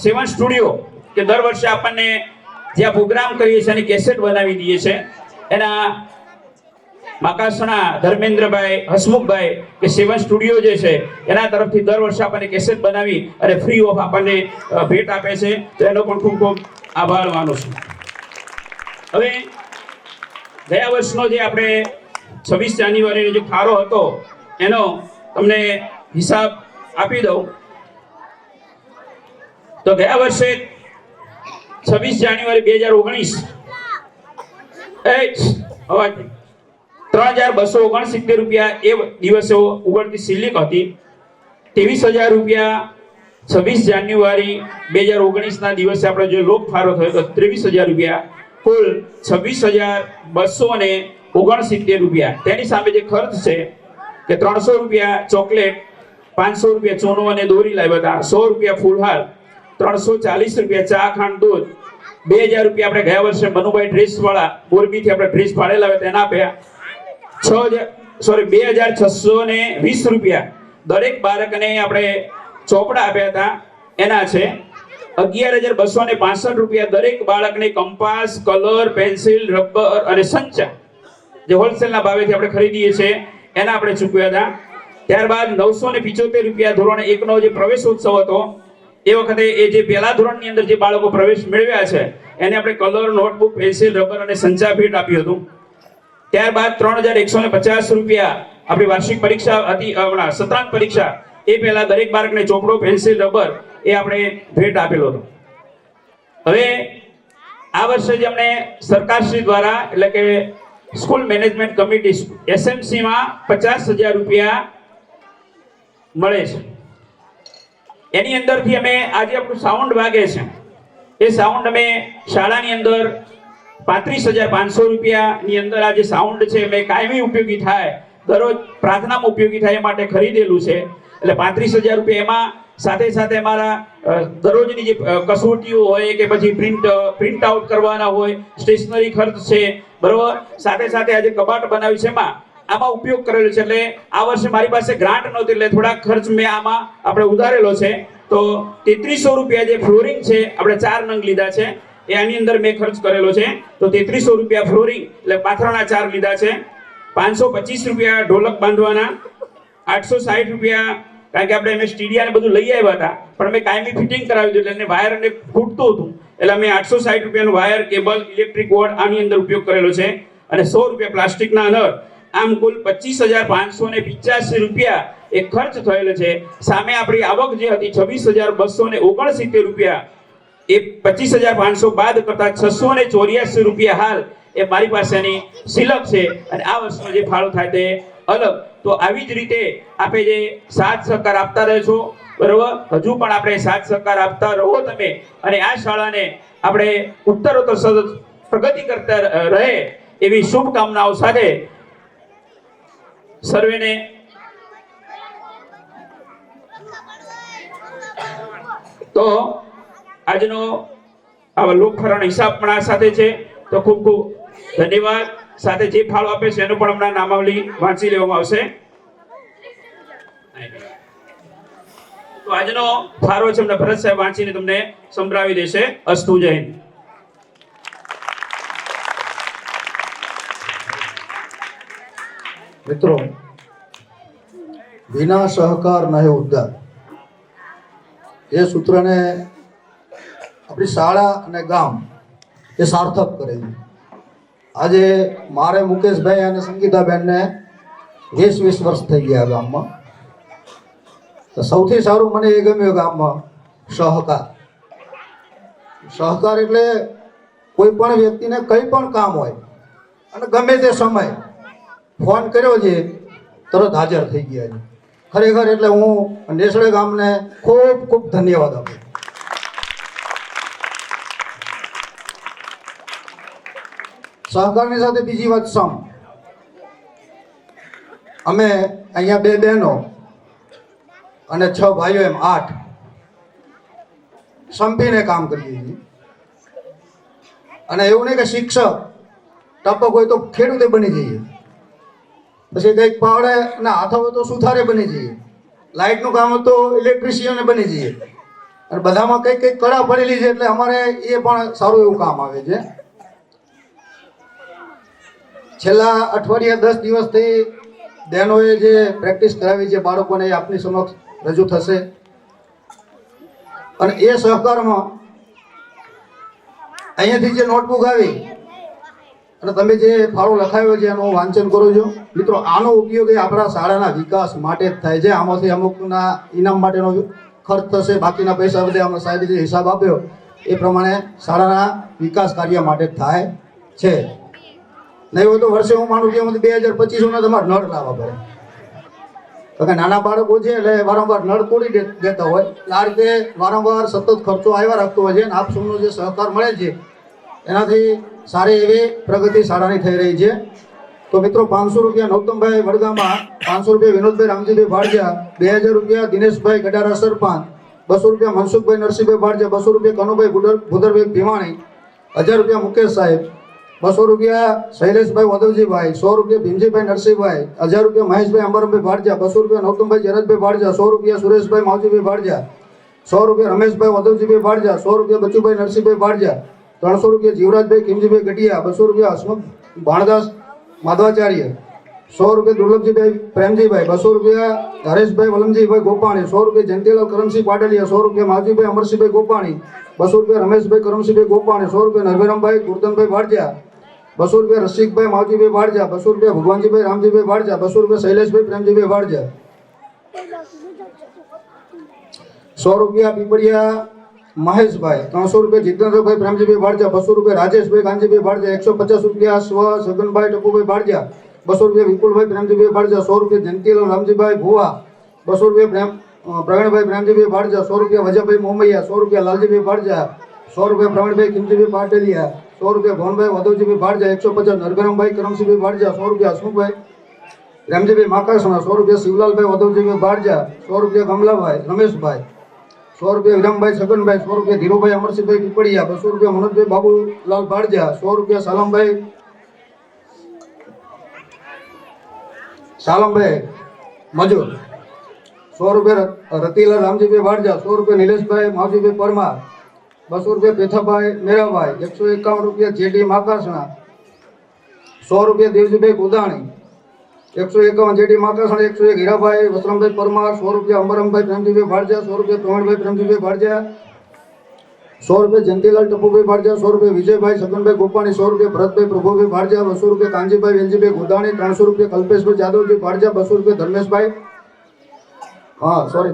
સેવન સ્ટુડિયો કે દર વર્ષે આપણને જ્યાં પ્રોગ્રામ કરીએ છીએ એની કેસેટ બનાવી દઈએ છે એના માકાસણા ધર્મેન્દ્રભાઈ હસમુખભાઈ કે સેવન સ્ટુડિયો જે છે એના તરફથી દર વર્ષે આપણને કેસેટ બનાવી અને ફ્રી ઓફ આપણને ભેટ આપે છે. તો એનો પણ ખૂબ ખૂબ આભાર માનું છું. હવે ગયા વર્ષનો જે આપણે 26 જાન્યુઆરીનો જે ફાળો હતો એનો તમને હિસાબ આપી દઉં. તો ગયા વર્ષે 26 જાન્યુઆરી 2019 3,269 રૂપિયા એ દિવસે ઉગડતી સિલિક હતી. 23,000 રૂપિયા 26 જાન્યુઆરી 2019ના દિવસે આપણે જો લોક ફાળો થયો તો 23,000 રૂપિયા, કુલ 26,269 રૂપિયા. તેની સામે જે ખર્ચ છે કે 300 રૂપિયા ચોકલેટ, 500 રૂપિયા ચોનો અને દોરી લાવ્યા હતા, 100 રૂપિયા ફૂલહાર, 340 રૂપિયા ચા ખાંડ દૂધ, 2,000 રૂપિયા આપણે ગયા વર્ષે મનુભાઈ ડ્રેસ વાળા મોરબીથી આપણે ડ્રેસ પાડેલા હતા તેના આપ્યા. 2,620 રૂપિયા દરેક બાળકને આપણે ચોપડા આપ્યા હતા એના છે. 11,265 રૂપિયા દરેક બાળકને કંપાસ, કલર, પેન્સિલ, રબર અને સંચા જે હોલસેલના ભાવેથી આપણે ખરીદીએ છીએ એના આપણે ચૂકવ્યા હતા. ત્યારબાદ 975 રૂપિયા ધોરણ 1નો જે પ્રવેશોત્સવ હતો એ વખતે એ જે પહેલા ધોરણની અંદર જે બાળકો પ્રવેશ મેળવ્યા છે એને આપણે કલર, નોટબુક, પેન્સિલ, રબર અને સંચા ભેટ આપ્યું હતું. ત્યારબાદ 3,150 રૂપિયા આપણી વાર્ષિક પરીક્ષા હતી હમણાં સત્રાંત પરીક્ષા એ પહેલા દરેક બાળકને ચોપડો, પેન્સિલ, રબર એ આપણે ભેટ આપેલો હતો. હવે આ વર્ષે જે અમને સરકારશ્રી દ્વારા એટલે કે સ્કૂલ મેનેજમેન્ટ કમિટી SMCમાં 50,000 રૂપિયા મળે છે. એની અંદરથી અમે આજે આપણું સાઉન્ડ વાગે છે એ સાઉન્ડ અમે શાળાની અંદર 35,500 રૂપિયાની અંદર આ જે સાઉન્ડ છે અમે કાયમી ઉપયોગી થાય, દરરોજ પ્રાર્થનામાં ઉપયોગી થાય એ માટે ખરીદેલું છે. એટલે 35,000 રૂપિયા એમાં સાથે સાથે મારા દરરોજની જે કસોટીઓ હોય કે પછી પ્રિન્ટ આઉટ કરવાના હોય, સ્ટેશનરી ખર્ચ છે, બરોબર. સાથે સાથે આજે કબાટ બનાવ્યું છે આમાં ઉપયોગ કરેલો છે. એટલે આ વર્ષે મારી પાસે ગ્રાન્ટ નહોતી એટલે થોડાક ખર્ચ મેં આમાં આપણે ઉધારેલો છે. તો 3300 રૂપિયા જે ફ્લોરિંગ છે આપણે 4 નંગ લીધા છે એ આની અંદર મેં ખર્ચ કરેલો છે. તો 3300 રૂપિયા ફ્લોરિંગ એટલે પાથરણા 4 લીધા છે. 525 રૂપિયા ઢોલક બાંધવાના, 860 રૂપિયા કારણ કે આપણે એમ સ્ટીડિયા ને બધું લઈ આવ્યા હતા પણ મેં કાયમી ફિટિંગ કરાવી દીધું એટલે વાયર ને ફૂટતું હતું એટલે મેં 860 રૂપિયાનું વાયર, કેબલ, ઇલેક્ટ્રિક બોર્ડ આની અંદર ઉપયોગ કરેલો છે. અને 100 રૂપિયા પ્લાસ્ટિકના નળ. આમ કુલ 25,585 રૂપિયા એ ખર્ચ થયેલો છે. સામે આપણી આવક જે હતી 26,269 રૂપિયા, એ 25,500 બાદ કરતા 684 રૂપિયા હાલ એ મારી પાસેની શિલક છે. અને આ વર્ષનો જે ફાળો થાય તે અલગ. તો આવી જ રીતે આપે જે સાથ સહકાર આપતા રહેશો, બરોબર. હજુ પણ આપણે સાથ સહકાર આપતા રહો તમે, અને આ શાળાને આપણે ઉત્તરોત્તર સતત પ્રગતિ કરતા રહે એવી શુભકામનાઓ સાથે સર્વેને તો આજનો આવા લોકફરાનો હિસાબ પણ આ સાથે છે. તો ખૂબ ખૂબ ધન્યવાદ. સાથે જે ફાળો આપે છે એનું પણ હમણાં નામાવલી વાંચી લેવામાં આવશે. તો આજનો ફાળો છે હમણાં ભરત સાહેબ વાંચીને તમને સંભળાવી દેશે. અસ્તુ. જય હિન્દ.
મિત્રો, વિના સહકાર નહે ઉદ્ધાર એ સૂત્રને આપણી શાળા અને ગામ એ સાર્થક કરે છે. આજે મારે મુકેશભાઈ અને સંગીતાબેનને 20 વર્ષ થઈ ગયા ગામમાં. તો સૌથી સારું મને એ ગમ્યું ગામમાં સહકાર. સહકાર એટલે કોઈ પણ વ્યક્તિને કંઈ પણ કામ હોય અને ગમે તે સમય ફોન કર્યો છે તરત હાજર થઈ ગયા છે. ખરેખર એટલે હું નેસડે ગામને ખૂબ ખૂબ ધન્યવાદ આપું. સહકારની સાથે બીજી વાત સમ. અમે અહીંયા 2 બહેનો અને 6 ભાઈઓ એમ 8 સંપીને કામ કરીએ છીએ. અને એવું નહીં કે શિક્ષક ટપક હોય તો ખેડૂતે બની જઈએ, પછી કંઈક પાવડે અને હાથ હોય તો સુથારે બની જઈએ, લાઇટનું કામ હોય તો ઇલેક્ટ્રિશિયને બની જઈએ. અને બધામાં કંઈક કંઈક કળા પડેલી છે એટલે અમારે એ પણ સારું એવું કામ આવે છે. છેલ્લા અઠવાડિયા 10 દિવસથી બહેનોએ જે પ્રેક્ટિસ કરાવી છે બાળકોને, એ આપની સમક્ષ રજૂ થશે. અને એ સહકારમાં અહીંયાથી જે નોટબુક આવી અને તમે જે ફાળો લખાયો છે એનું વાંચન કરો છો. મિત્રો, આનો ઉપયોગ એ આપણા શાળાના વિકાસ માટે જ થાય છે. આમાંથી અમુકના ઇનામ માટેનો ખર્ચ થશે, બાકીના પૈસા બધે અમે સાહેબે જે હિસાબ આપ્યો એ પ્રમાણે શાળાના વિકાસ કાર્ય માટે જ થાય છે. નહીં હોય તો વર્ષે હું માનું કે 2025 તમારે નળ લાવવા પડે. તો કે નાના બાળકો છે એટલે વારંવાર નળ તોડી દેતા હોય, એટલે આ રીતે વારંવાર સતત ખર્ચો આવ્યા રાખતો હોય છે. અને આપ સૌનો જે સહકાર મળે છે એનાથી સારી એવી પ્રગતિ શાળાની થઈ રહી છે. તો મિત્રો, 500 રૂપિયા નૌતમભાઈ વડગામા, 500 રૂપિયા વિનોદભાઈ રામજીભાઈ ભાડજા, 2000 રૂપિયા દિનેશભાઈ ગડારા સરપંચ, 200 રૂપિયા મનસુખભાઈ નરસિંહભાઈ ભાડજા, 200 રૂપિયા કનુભાઈ ભૂદરભાઈ ભીમાણી, 1000 રૂપિયા મુકેશ સાહેબ, 200 રૂપિયા શૈલેષભાઈ વધવજીભાઈ, 100 રૂપિયા ભીમજીભાઈ નરસિંહભાઈ, 1000 રૂપિયા મહેશભાઈ અંબરમભાઈ ભાડજા, 200 રૂપિયા નૌતમભાઈ જયરાજભાઈ ભાડજા, 100 રૂપિયા સુરેશભાઈ માવજીભાઈ ભાડજા, 100 રૂપિયા રમેશભાઈ વધવજીભાઈ ભાડજા, 100 રૂપિયા બચુભાઈ નરસિંહભાઈ ભાડજા, 300 રૂપિયા જીવરાજભાઈ કિમજીભાઈ ગઢિયા, 200 રૂપિયા હસમુખ ભાણદાસ માધવાચાર્ય, 100 રૂપિયા દુર્લભજીભાઈ પ્રેમજીભાઈ, 200 રૂપિયા હરેશભાઈ વલમજીભાઈ ગોપાણી, 100 રૂપિયા જયંતિલાલ કરમસિંહ પાટલિયા, 100 રૂપિયા માવજીભાઈ અમરસિંહભાઈ ગોપાણી, 200 રૂપિયા રમેશભાઈ કરમસિંહભાઈ ગોપાણી, 100 રૂપિયા નરભેરામભાઈ ગુરધનભાઈ ભાડજા, 200 રૂપિયા રસિકભાઈ માવજીભાઈ ભાડજા, 200 રૂપિયા ભગવાનજીભાઈ રામજીભાઈ ભાડજા, 200 રૂપિયા શૈલેષભાઈ પ્રેમજીભાઈ ભાડજા, 100 રૂપિયા પીપળિયા મહેશભાઈ, 300 રૂપિયા જીતેન્દ્રભાઈ પ્રેમજીભાઈ ભાડજા, 200 રૂપિયા રાજેશભાઈ કાંજીભાઈ ભાડજા, 150 રૂપિયા સ્વ સગનભાઈ ટપુભાઈ ભાડજા, 200 રૂપિયા વિપુલભાઈ પ્રેમજીભાઈ ભાડજા, 100 રૂપિયા જયંતિલાલ રામજીભાઈ ભુવા, 200 રૂપિયા પ્રવીણભાઈ પ્રેમજીભાઈ ભાડજા, 100 રૂપિયા વજાભાઈ મોમૈયા, 100 રૂપિયા લાલજીભાઈ ભાડજા, 100 રૂપિયા પ્રવીણભાઈ કિમજીભાઈ પાટલિયા, 100 રૂપિયા ભવનભાઈ વધવજીભાઈ ભાડજા, 150 નરભેરામભાઈ કરમસિંહભાઈ ભાડજા, 100 રૂપિયા હસમુખભાઈ રામજીભાઈ માકાસણા, 100 રૂપિયા શિવલાલભાઈ વધવજીભાઈ ભાડજા, 100 રૂપિયા કમલાભાઈ રમેશભાઈ, ₹100 વિરમભાઈ છગનભાઈ, ₹100 ધીરુભાઈ અમરસિંહભાઈ પીપળિયા, ₹200 મનોજભાઈ બાબુલાલ બારજા, ₹100 સાલમભાઈ મજૂર, ₹100 રતિલાલ રામજીભાઈ વાડજા, ₹100 નિલેશભાઈ માવજીભાઈ પરમાર, ₹200 પેથાભાઈ મેરાભાઈ, ₹151 જેડી માકાસણા, ₹100 દેવજીભાઈ ગોદાણી, 151 જેડી માકાસણા, 101 હીરાભાઈ વસરામભાઈ પરમાર, ₹100 અમરમભાઈ પ્રેમજીભાઈ વાડજા, ₹100 પ્રવીણભાઈ પ્રેમજીભાઈ વાડજા, ₹100 જયંતિલાલ ટપુભાઈ વાડજા, ₹100 વિજયભાઈ છગનભાઈ ગોપાણી, ₹100 ભરતભાઈ પ્રભુભાઈ વાડજા, ₹200 કાંજીભાઈ વેલજીભાઈ ગોદાણી, ₹300 કલ્પેશભાઈ જાદવજી વાડજા, ₹200 ધર્મેશભાઈ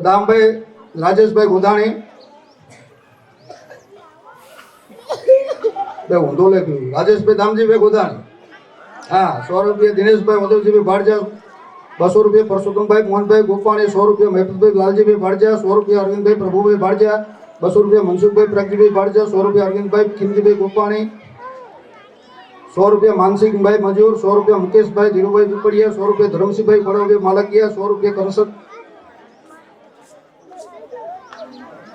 દામભાઈ રાજેશભાઈ ગોદાણી, ઊંધો લખ્યું, રાજેશભાઈ દામજીભાઈ ગોદાણી, ₹100 દિનેશભાઈ વધવજીભાઈ વાડજા, ₹200 પરસોત્તમભાઈ મોહનભાઈ ગોપાણી, ₹100 મહેપતભાઈ લાલજીભાઈ વાડજા, ₹100 અરવિંદભાઈ પ્રભુભાઈ વાડજા, ₹200 મનસુખભાઈ પ્રગજીભાઈ વાડજા, ₹100 અરવિંદભાઈ ખીમજીભાઈ ગોપાણી, ₹100 માનસિંહભાઈ મજૂર, ₹100 મુકેશભાઈ ધીરુભાઈ પીપળિયા, ₹100 ધરમસિંહભાઈ ફળવભાઈ માલકિયા, ₹100 કરસદ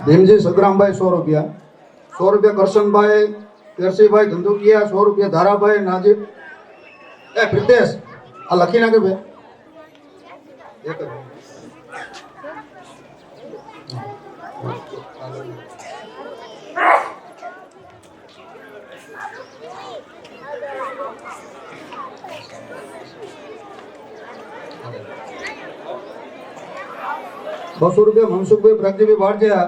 ભીમજી સગરામભાઈ, ₹100 કરશનભાઈ કેરસીભાઈ ધંધુકિયા, ₹100 ધારાભાઈ નાજીબ પ્રિતેશ આ લખી નાખે ભાઈ એક જ. ₹200 મનસુખભાઈ પ્રગજીભાઈ વાડજા,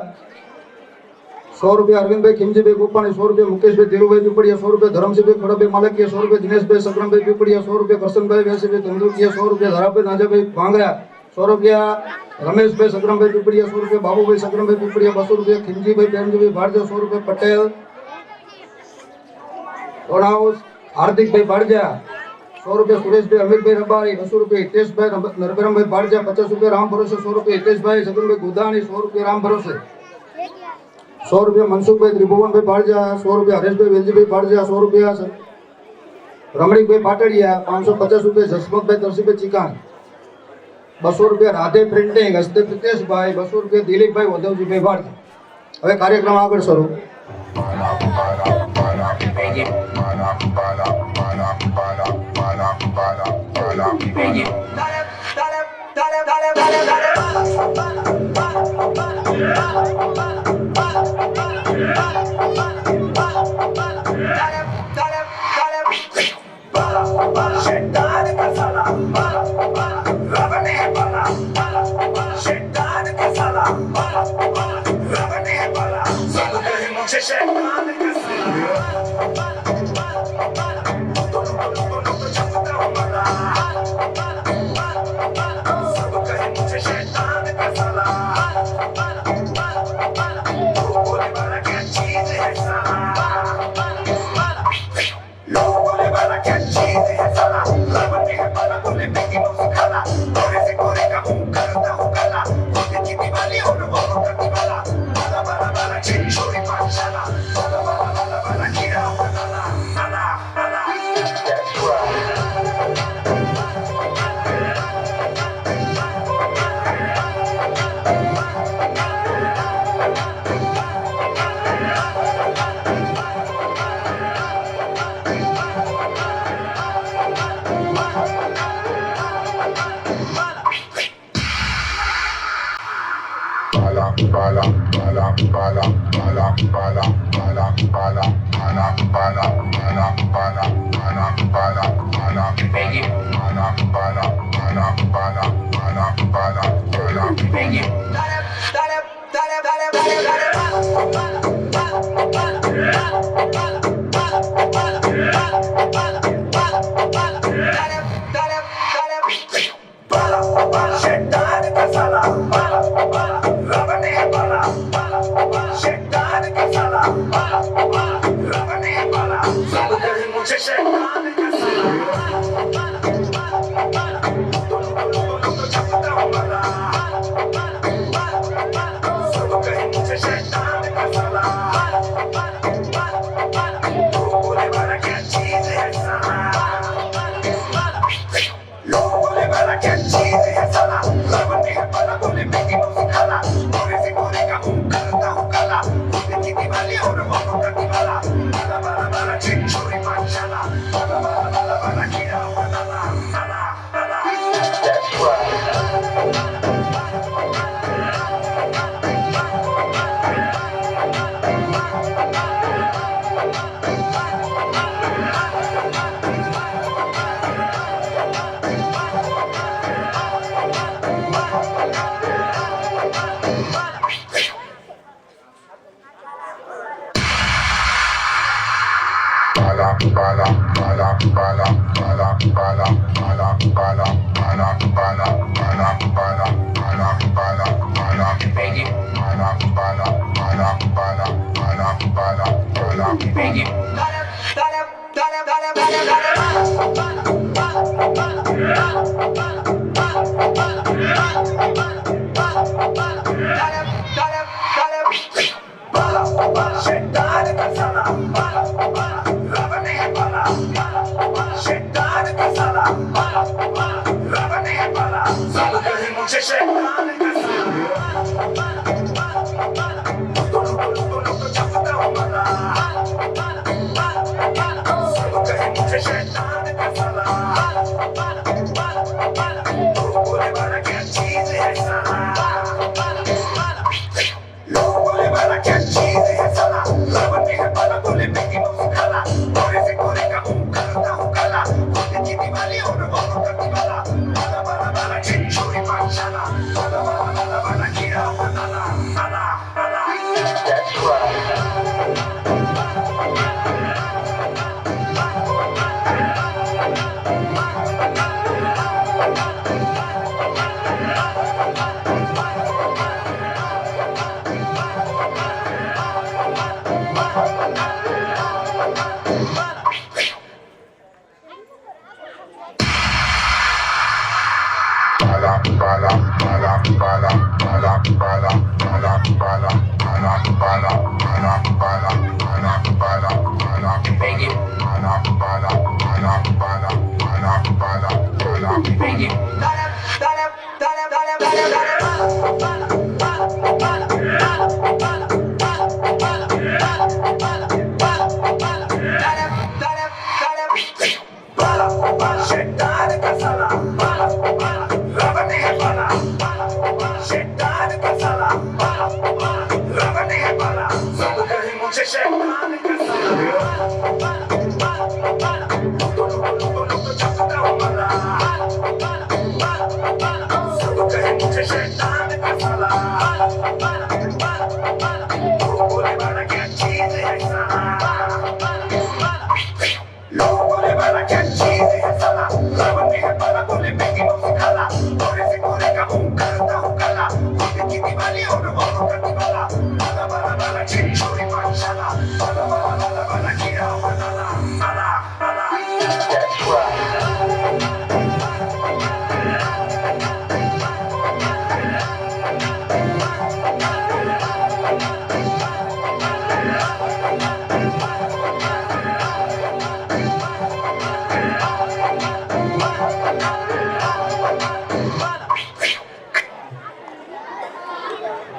₹100 અરવિંદભાઈ ખીમજીભાઈ ગોપાણી, ₹100 મુકેશભાઈ ધીરુભાઈ પીપળિયા, ₹100 ધરમસિંહભાઈ ફળાભાઈ માલકિયા, ₹100 દિનેશભાઈ સગરામભાઈ પીપળિયા, ₹100 કરશનભાઈ વેસીભાઈ ધંધુકિયા, ₹100 ધારાભાઈ નાજાભાઈ ભાંગરા, ₹100 રમેશભાઈ સગરામભાઈ પીપળિયા, ₹100 બાબુભાઈ સગરામભાઈ પીપળિયા, ₹200 ખીમજીભાઈ પ્રેમજીભાઈ વાડજા, ₹100 પટેલ ટોણાઉસ હાર્દિકભાઈ વાડજા, ₹100 સુરેશભાઈ અમિતભાઈ રબારી, ₹200 હિતેશભાઈ નરબરમભાઈ વાડજા, ₹50 રામ ભરોસે, ₹100 હિતેશભાઈ છગનભાઈ ગોદાણી, ₹100 રામ ભરોસે, ₹100 મનસુખભાઈ ત્રિભુવનભાઈ વાડજા, ₹100 હરેશભાઈ વેલજીભાઈ વાડજા, ₹100 રમણીકભાઈ પાટડિયા, ₹550 જસમતભાઈ તરસીભાઈ ચીકાણી, ₹200 રાધે પ્રિન્ટિંગ હસ્તે પ્રિતેશભાઈ, ₹200 દિલીપભાઈ વધવજીભાઈ વાડજા. હવે કાર્યક્રમ આગળ શરૂ.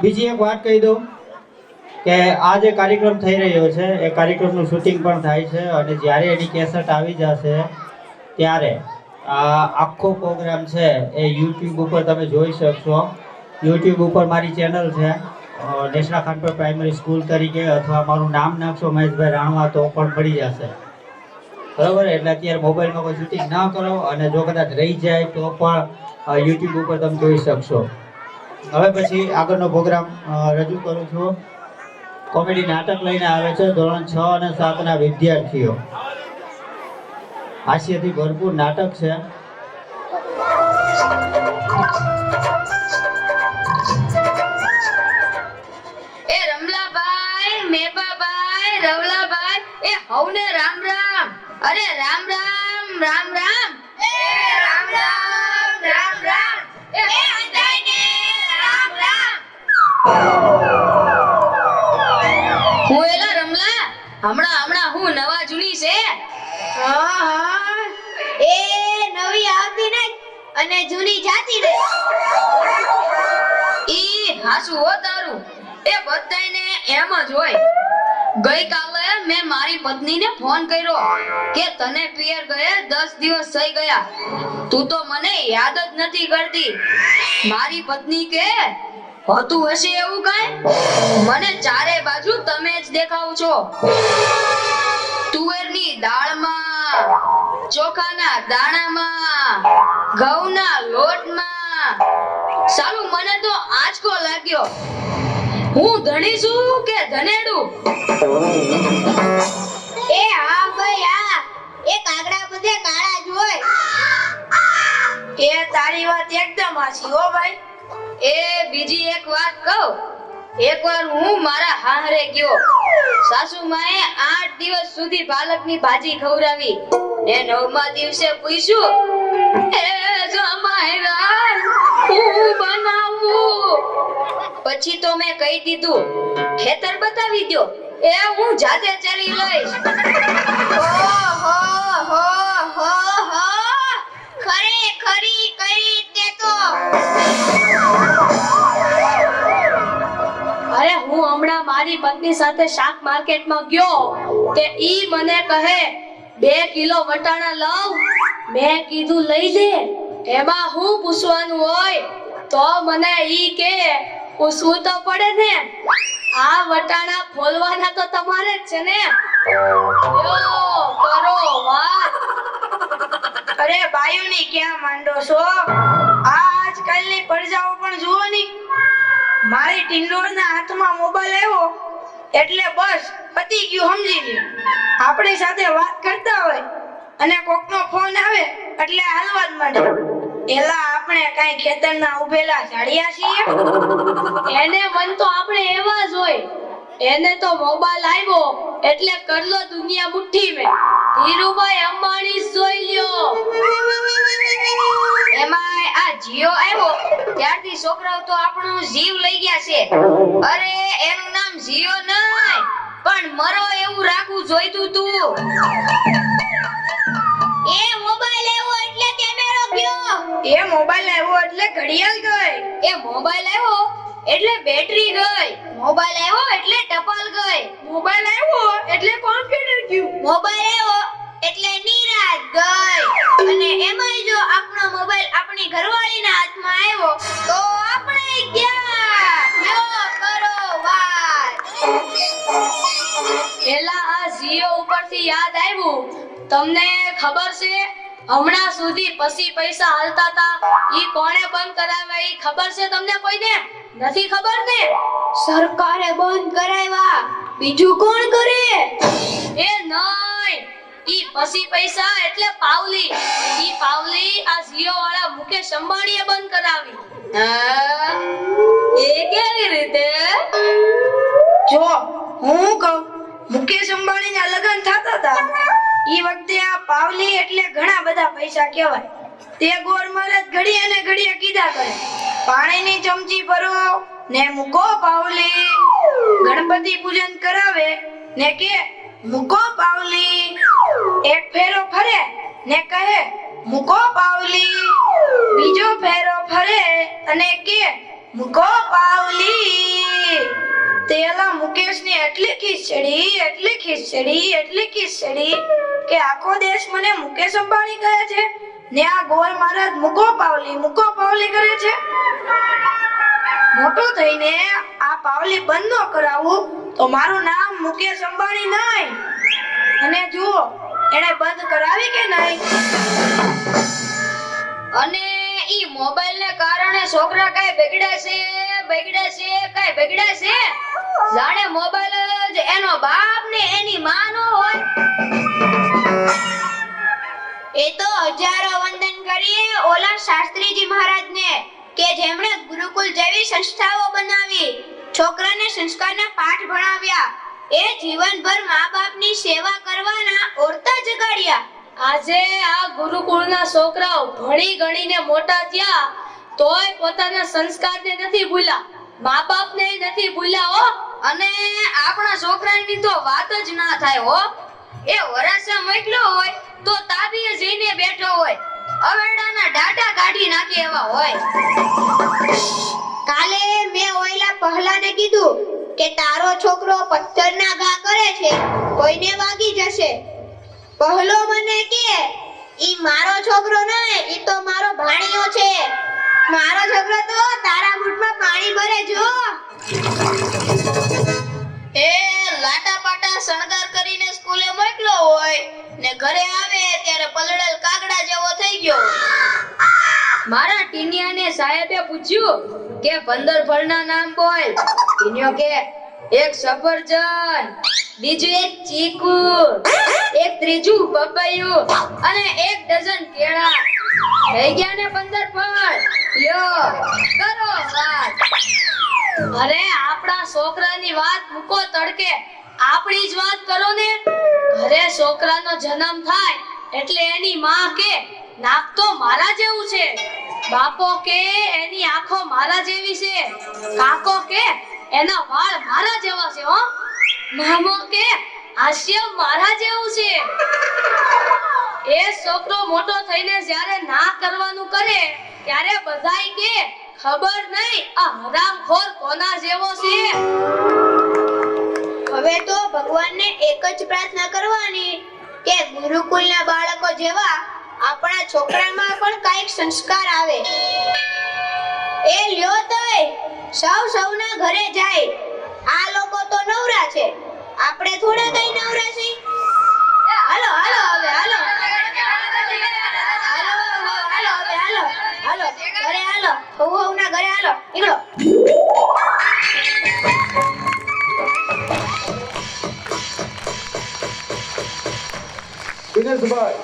બીજી એક વાત કહી દઉં કે આ જે કાર્યક્રમ થઈ રહ્યો છે એ કાર્યક્રમનું શૂટિંગ પણ થાય છે અને જ્યારે એની કેસેટ આવી જશે ત્યારે આ આખો પ્રોગ્રામ છે એ યુટ્યુબ ઉપર તમે જોઈ શકશો. યુટ્યુબ ઉપર મારી ચેનલ છે નેશના ખાનપર પ્રાઇમરી સ્કૂલ તરીકે, અથવા મારું નામ નાખશો મહેશભાઈ રાણવા તો પણ મળી જશે. બરાબર, એટલે અત્યારે મોબાઈલમાં કોઈ શૂટિંગ ના કરો, અને જો કદાચ રહી જાય તો પણ યુટ્યુબ ઉપર તમે જોઈ શકશો. હવે પછી આગળનો પ્રોગ્રામ રજૂ કરું છું. કોમેડી નાટક લઈને આવે છે ધોરણ 6 અને 7 ના વિદ્યાર્થીઓ. હાસ્યથી ભરપૂર નાટક છે.
એ રમલાભાઈ, મેપાભાઈ, રવલાભાઈ, એ હવને રામ રામ. અરે રામ રામ, રામ રામ. એ રામ રામ, રામ રામ. એ અંજાઈને રામ રામ. હું એલા રમલા, હમણાં હું નવા જૂની છે.
હા એ નવી આવતી નહીં અને જૂની જાતી નહીં.
ઈ હાસુ હો તારું. એ બધાયને એમ જ હોય. ગઈકાલે મેં મારી પત્નીને ફોન કર્યો કે તને પિયર ગયે 10 દિવસ થઈ ગયા, તું તો મને યાદ જ નથી કરતી. મારી પત્ની કે હોતું હશે એવું કાંઈ? મને ચારે બાજુ તમે જ દેખાવ છો. તુવેરની દાળમાં, ચોખાના દાણામાં, ઘઉંના લોટમાં. સાલું મને તો આંચકો લાગ્યો. હું ધણી છું કે ધનેડું?
એ હા ભાઈ હા, એ કાગડા બધે કાળા જ હોય.
એ તારી વાત એકદમ હાચી હો ભાઈ. એ બીજી એક વાત કહું, એકવાર હું મારા હાહરે ગયો. સાસુમાએ 8 દિવસ સુધી પાલકની ભાજી ખવડાવી ને 9મા દિવસે પૂછ્યું, એ જમાઈરા હું બનાવું? પછી તો મેં કહી દીધું, ખેતર બતાવી દો, એ હું જાતે ચલી લઈશ.
ખરી કઈ તે તો
અરે હું હમણાં મારી પત્ની સાથે શાક માર્કેટમાં ગયો તે ઈ મને કહે 2 કિલો વટાણા લાવ. મેં કીધું લઈ લે. એમાં હું પૂછવાનું હોય? તો મને ઈ કે પૂછવું તો પડે ને. આ વટાણા ફોલવાના તો તમારે જ છે ને. યો કરો વાત.
અરે બાયુની ક્યાં માંડો છો? આજકાલની પ્રજાઓ પણ જુઓ ની. મારી ટિંડોળના હાથમાં મોબાઈલ આવ્યો એટલે બસ પતી ગયું, સમજી લ્યો. આપણી સાથે વાત કરતા હોય અને કોકનો ફોન આવે એટલે હાલવા જ માંડે. એલા આપણે કાઈ ખેતરના ઉભેલા ઝાડિયા છીએ?
એને મન તો આપણે એવા જ હોય. એને તો મોબાઈલ આવ્યો એટલે કરલો દુનિયા મુઠ્ઠી મેં. ધીરુભાઈ અંબાણી જોઈ લ્યો.
એમાંય આ જીઓ આવ્યો ત્યારથી છોકરાઓ તો આપણો જીવ લઈ ગયા છે. અરે એનું નામ જીઓ નહીં પણ મરો એવું રાખવું જોઈતું તું.
એ મોબાઈલ આવ્યો એટલે કેમેરો ગયો.
એ મોબાઈલ આવ્યો એટલે ઘડિયાળ ગઈ.
એ મોબાઈલ આવ્યો એટલે બેટરી ગઈ. મોબાઈલ આવ્યો એટલે ટપાલ ગઈ.
મોબાઈલ આવ્યો એટલે કોમ્પ્યુટર ગયું.
મોબાઈલ આવ્યો એટલે નિરાત ગઈ. અને એમાંય જો આપણો મોબાઈલ આપણી ઘરવાળીના હાથમાં આવ્યો તો આપણે ગયા. યો કરો વાત.
એલા આ જીઓ ઉપરથી યાદ આવ્યું. તમને ખબર છે હમણાં સુધી પછી પૈસા હાલતા હતા ઈ કોણે બંધ કરાવ્યા ઈ ખબર છે તમને કોઈને? નથી ખબર ને?
સરકારે બંધ કરાવ્યા. બીજું કોણ કરે?
એ નહીં, ઈ પછી પૈસા એટલે પાવલી. ઈ પાવલી આ જીઓ વાળા મુકેશ અંબાણીએ બંધ કરાવી.
એ કેવી રીતે?
જો હું કહું, મુકેશ અંબાણીના લગ્ન થતા હતા ઈ વખતે આ પાવલી એટલે ઘણા બધા પૈસા કહેવાય. તે ગોર મહારાજ ઘડીએ ને ઘડીએ કીધા કરે, પાણીની ચમચી ભરો ને મૂકો પાવલી. ગણપતિ પૂજન કરાવે ને કે મૂકો પાવલી. એક ફેરો ફરે ને કહે મૂકો પાવલી. બીજો ફેરો ફરે અને કે મૂકો પાવલી. તેલા મુકેશની એટલી ખીચડી કે આખો દેશ મને મુકેશ અંબાણી કહે છે ને આ ગોર મહારાજ મૂકો પાવલી કરે છે. મોટો થઈને આ પાવલી બંધ ન કરાવું તો મારું નામ મુકેશ અંબાણી નહીં. અને જુઓ એને બંધ કરાવી કે નહીં.
અને ઈ મોબાઈલ ને કારણે છોકરા કાઈ બગડ્યા છે જાણે મોબાઈલ જ એનો બાપ ને એની માં નો હોય.
એ તો હજારો વંદન કરીએ ઓલા શાસ્ત્રીજી મહારાજને કે જેમણે ગુરુકુલ જેવી સંસ્થાઓ બનાવી, છોકરાને સંસ્કારના પાઠ ભણાવ્યા, એ જીવનભર મા-બાપની સેવા કરવાના ઓરતા જગાડ્યા.
આજે આ ગુરુકુળના છોકરાઓ ભણી ગણીને મોટા થયા તોય પોતાના સંસ્કારને નથી ભૂલ્યા, મા-બાપને નથી ભૂલ્યા હો.
અને આપણા છોકરાની તો વાત જ ના થાય હો. એ વરાસા મોકલ્યો હોય તો તાબીએ જઈને બેઠો હોય, અવેડાના ડાટા કાઢી નાખે એવા હોય.
કાલે મેં ઓયલા પહલાને કીધું કે તારો છોકરો પથ્થરના ઘા કરે છે, કોઈને વાગી જશે. પહલો મને કે ઈ મારો છોકરો નહીં, ઈ તો મારો ભાણિયો છે. મારો છોકરો તો તારા બૂટમાં પાણી ભરે જો.
એ લાટા પાટા શણગાર કરીને સ્કૂલે મોકલ્યો હોય ને ઘરે આવે ત્યારે પલળેલ કાગડા જેવો થઈ ગયો. મારા ટીનિયાને સાહેબે પૂછ્યું કે 15 ફળના નામ બોલ. ટીનિયો કે એક સફરજન, બીજું એક ચીકુ, એક ત્રીજું પપૈયું અને 1 ડઝન કેળા. થઈ ગયા ને 15 ફળ. લ્યો કરો વાત.
અરે આપણા છોકરાની વાત મૂકો તડકે, આપણી જ વાત કરો ને. ઘરે છોકરાનો જન્મ થાય એટલે એની માં કે નાક તો મારા જેવું છે, બાપો કે એની આંખો મારા જેવી છે, કાકો કે એના વાળ મારા જેવા છે હો, મામો કે હાસ્ય મારા જેવું છે. એ છોકરો મોટો થઈને જ્યારે ના કરવાનું કરે ત્યારે બધાય કે ખબર નહીં આ હરામખોર કોના જેવો છે.
હવે તો ભગવાનને એક જ પ્રાર્થના કરવાની કે ગુરુકુલના બાળકો જેવા આપણા છોકરામાં પણ કાંઈક સંસ્કાર આવે. એ લ્યો તોય સૌના ઘરે જાય. આ લોકો તો નવરા છે, આપણે થોડા કઈ નવરા છીએ. હાલો હાલો હવે હાલો હાલો ઘરે હાલો, ના ઘરે હાલો, નીકળો.
દિનેશભાઈ,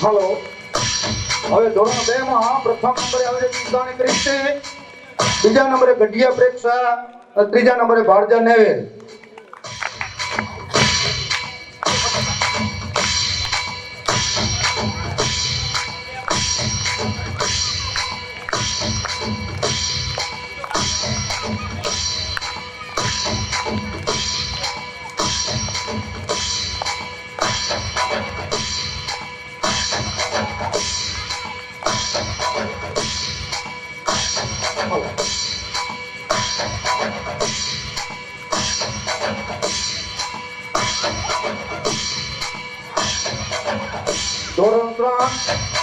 હાલો. હવે ધોરણ 2 માં પ્રથમ નંબરે આવે છે ગીતાની ક્રિસ્ટી, બીજા નંબરે ગઢિયા પ્રેક્ષા, અને ત્રીજા નંબરે ભારજા નેવેલ. ધોરણ 3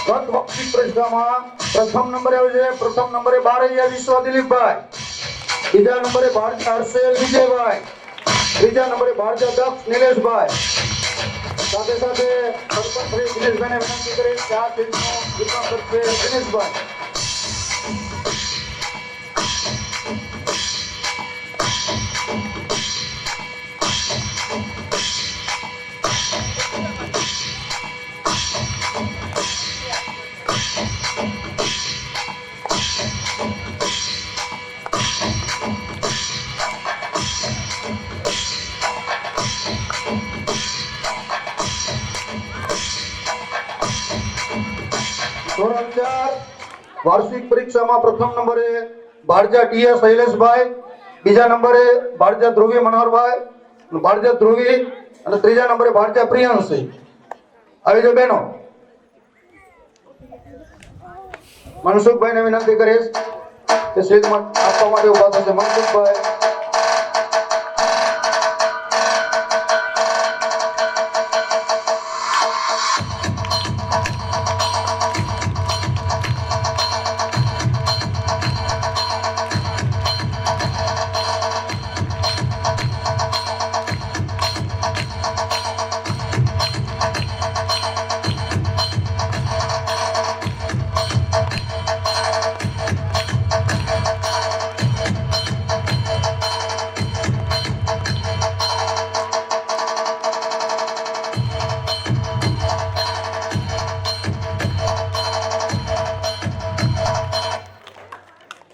ગત વખતે પરીક્ષામાં પ્રથમ નંબરે આવે છે, પ્રથમ નંબરે બારૈયા વિશ્વ દિલીપભાઈ, બીજા નંબરે ભારજા હર્ષેલ વિજયભાઈ, ત્રીજા નંબરે ભારજા દક્ષ નિલેશભાઈ. સાથે સાથે સરપંચ શ્રી દિનેશભાઈને વિનંતી કરી કે આ સીટનું વિતરણ કરશે દિનેશભાઈ. ધોરણ 4 વાર્ષિક પરીક્ષામાં પ્રથમ નંબરે ભારજા ટીએસ શૈલેષભાઈ, બીજા નંબરે ભારજા ધ્રુવી મનોહરભાઈ, ભારજા ધ્રુવી, અને ત્રીજા નંબરે ભારજા પ્રિયાંશી. આવી જો બહેનો. મનસુખભાઈને વિનંતી કરીશ કે સ્વીટમાં આપવા માટે ઉભા થશે. મનસુખભાઈ.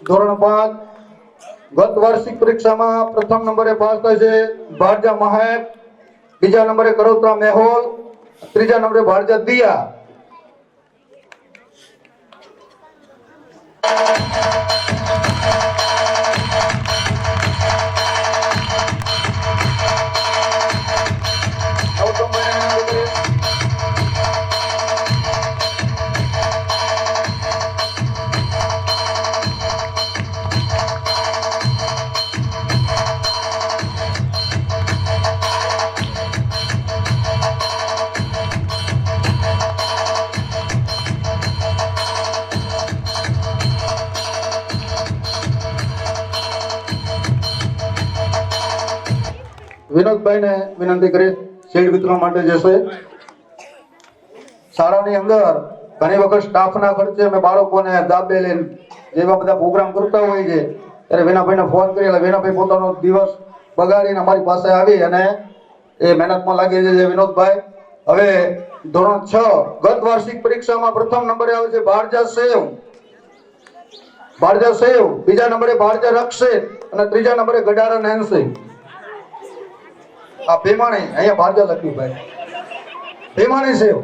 ધોરણ 5 ગત વાર્ષિક પરીક્ષામાં પ્રથમ નંબરે પાસ થાય છે ભારજા મહેક, બીજા નંબરે કરોત્રા મેહોલ, ત્રીજા નંબરે ભારજા દિયા. વિનોદભાઈને વિનંતી કરી શીલ્ડ વિતરણ માટે જશે. શાળાની અંદર ઘણી વખત સ્ટાફના ખર્ચે અમે બાળકોને દાબે લઈને જેવા બધા પ્રોગ્રામ કરતા હોય છે ત્યારે વિનાભાઈને ફોન કરી એટલે વિનાભાઈ પોતાનો દિવસ બગાડીને અમારી પાસે આવી અને એ મહેનતમાં લાગી છે. વિનોદભાઈ હવે ધોરણ 6 ગત વાર્ષિક પરીક્ષામાં પ્રથમ નંબરે આવે છે ભારજા સેવ, બીજા નંબરે ભારજા રક્ષિત અને ત્રીજા નંબરે ગડારા નેન્સી. આ ભીમાણી અહીંયા ભારજા લખ્યું ભાઈ, ભીમાણી સેવ,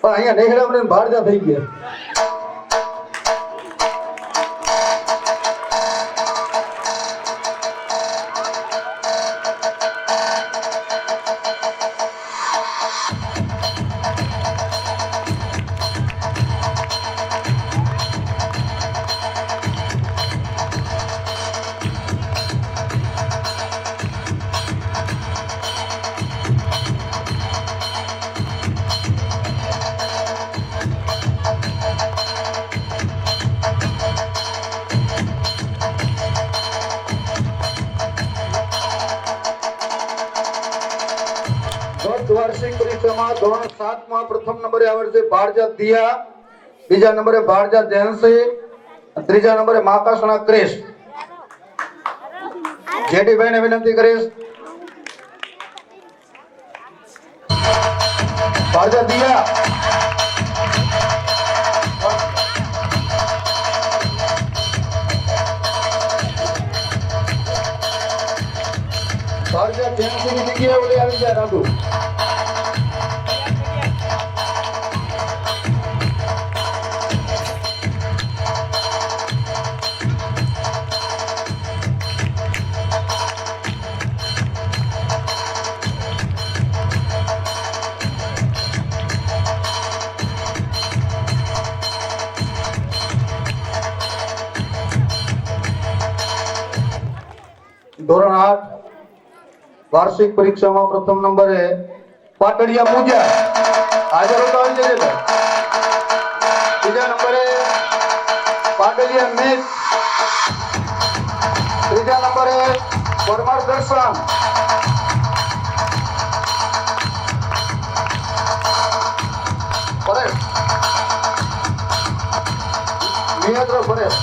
પણ અહીંયા નેહડામણે ભારજા થઈ ગયા. ગત વાર્ષિક પરીક્ષામાં ધોરણ 7 માં પ્રથમ નંબરે આવે છે ભારજા દિયા, બીજા નંબરે ભારજા જેન્સી, ત્રીજા નંબરે માકાસણા ક્રિશ. જેડીભાઈને વિનંતી કરીશ. ભારજા દિયા, ભારજા જેન્સીની જગ્યાએ ઓલી આવી જાય રાધુ. ધોરણ 8 વાર્ષિક પરીક્ષામાં પ્રથમ નંબરે પાટડિયા પૂજા, હાજર હોતા આવી જશે ભાઈ. બીજા નંબરે પાટડિયા મિત, ત્રીજા નંબરે પરમાર દર્શન, પરેશ મિયાત્ર પરેશ.